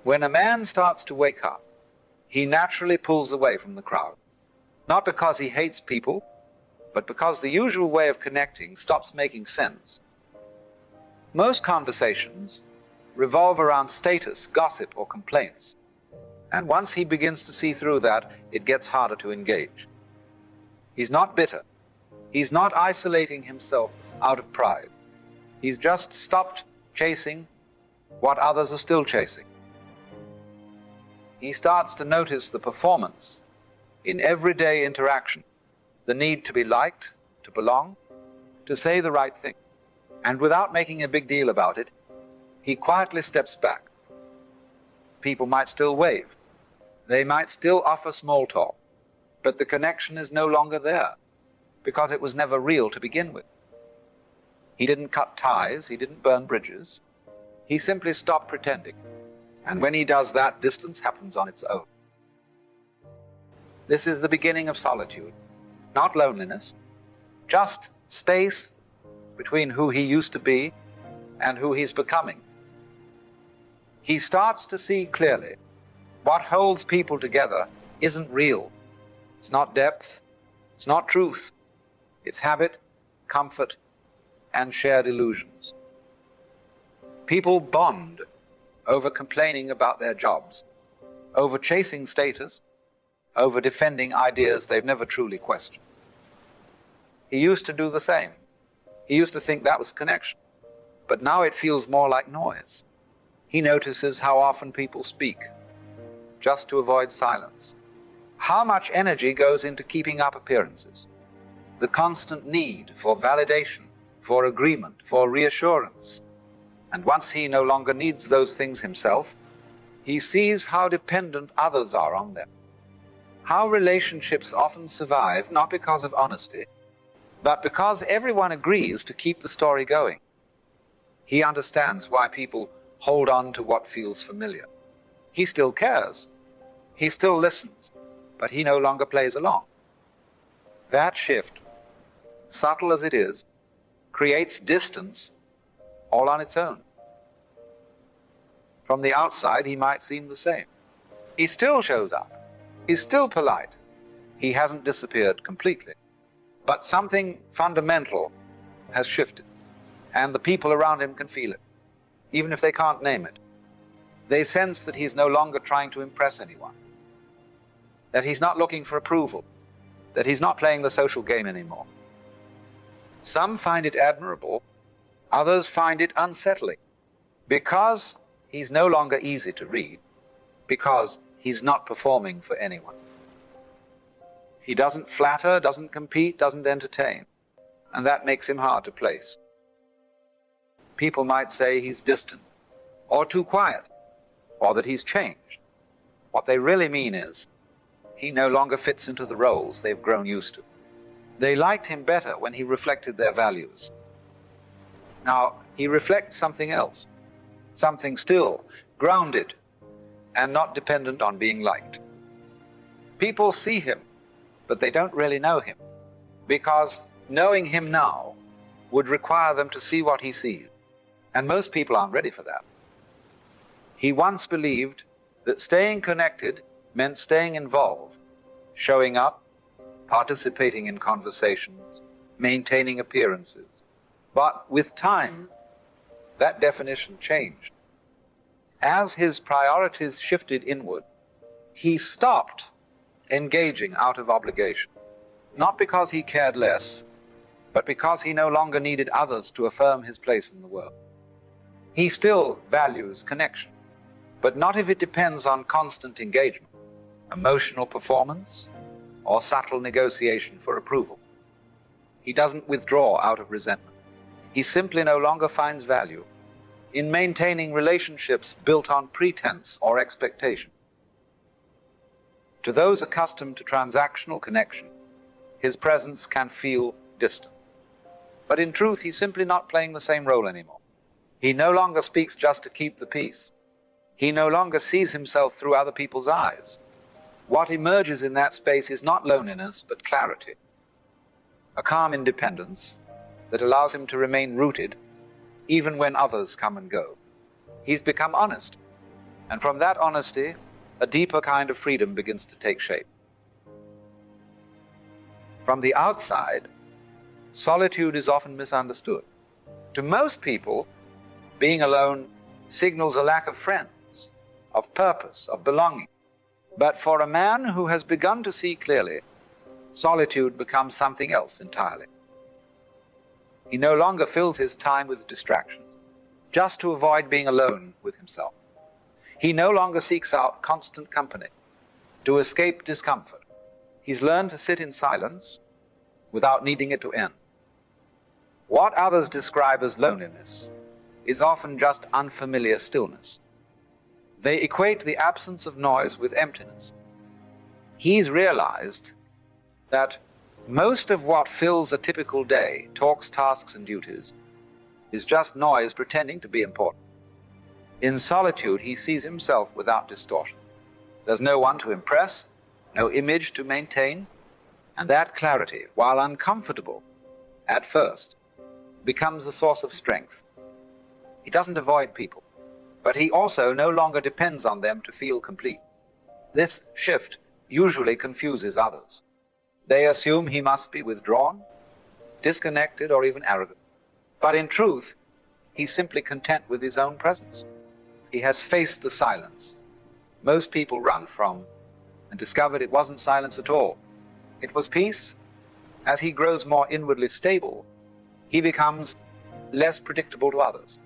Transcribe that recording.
When a man starts to wake up, he naturally pulls away from the crowd. Not because he hates people, but because the usual way of connecting stops making sense. Most conversations revolve around status, gossip, or complaints. And once he begins to see through that, it gets harder to engage. He's not bitter. He's not isolating himself out of pride. He's just stopped chasing what others are still chasing. He starts to notice the performance in everyday interaction, the need to be liked, to belong, to say the right thing. And without making a big deal about it, he quietly steps back. People might still wave. They might still offer small talk, but the connection is no longer there because it was never real to begin with. He didn't cut ties, he didn't burn bridges. He simply stopped pretending. And when he does that, distance happens on its own. This is the beginning of solitude, not loneliness, just space between who he used to be and who he's becoming. He starts to see clearly what holds people together isn't real. It's not depth, it's not truth. It's habit, comfort, and shared illusions. People bond over complaining about their jobs, over chasing status, over defending ideas they've never truly questioned. He used to do the same. He used to think that was connection, but now it feels more like noise. He notices how often people speak, just to avoid silence. How much energy goes into keeping up appearances? The constant need for validation, for agreement, for reassurance. And once he no longer needs those things himself, he sees how dependent others are on them. How relationships often survive not because of honesty, but because everyone agrees to keep the story going. He understands why people hold on to what feels familiar. He still cares. He still listens, but he no longer plays along. That shift, subtle as it is, creates distance all on its own. From the outside, he might seem the same. He still shows up. He's still polite. He hasn't disappeared completely. But something fundamental has shifted, and the people around him can feel it, even if they can't name it. They sense that he's no longer trying to impress anyone, that he's not looking for approval, that he's not playing the social game anymore. Some find it admirable, others find it unsettling, because he's no longer easy to read, because he's not performing for anyone. He doesn't flatter, doesn't compete, doesn't entertain, and that makes him hard to place. People might say he's distant, or too quiet, or that he's changed. What they really mean is, he no longer fits into the roles they've grown used to. They liked him better when he reflected their values. Now, he reflects something else, something still, grounded, and not dependent on being liked. People see him, but they don't really know him, because knowing him now would require them to see what he sees, and most people aren't ready for that. He once believed that staying connected meant staying involved, showing up, participating in conversations, maintaining appearances. But with time, that definition changed. As his priorities shifted inward, he stopped engaging out of obligation, not because he cared less, but because he no longer needed others to affirm his place in the world. He still values connection, but not if it depends on constant engagement, emotional performance, or subtle negotiation for approval. He doesn't withdraw out of resentment. He simply no longer finds value in maintaining relationships built on pretense or expectation. To those accustomed to transactional connection, his presence can feel distant. But in truth, he's simply not playing the same role anymore. He no longer speaks just to keep the peace. He no longer sees himself through other people's eyes. What emerges in that space is not loneliness, but clarity. A calm independence that allows him to remain rooted even when others come and go. He's become honest. And from that honesty, a deeper kind of freedom begins to take shape. From the outside, solitude is often misunderstood. To most people, being alone signals a lack of friends, of purpose, of belonging. But for a man who has begun to see clearly, solitude becomes something else entirely. He no longer fills his time with distractions, just to avoid being alone with himself. He no longer seeks out constant company to escape discomfort. He's learned to sit in silence without needing it to end. What others describe as loneliness is often just unfamiliar stillness. They equate the absence of noise with emptiness. He's realized that most of what fills a typical day, talks, tasks, and duties, is just noise pretending to be important. In solitude, he sees himself without distortion. There's no one to impress, no image to maintain, and that clarity, while uncomfortable at first, becomes a source of strength. He doesn't avoid people, but he also no longer depends on them to feel complete. This shift usually confuses others. They assume he must be withdrawn, disconnected, or even arrogant. But in truth, he's simply content with his own presence. He has faced the silence most people run from and discovered it wasn't silence at all. It was peace. As he grows more inwardly stable, he becomes less predictable to others.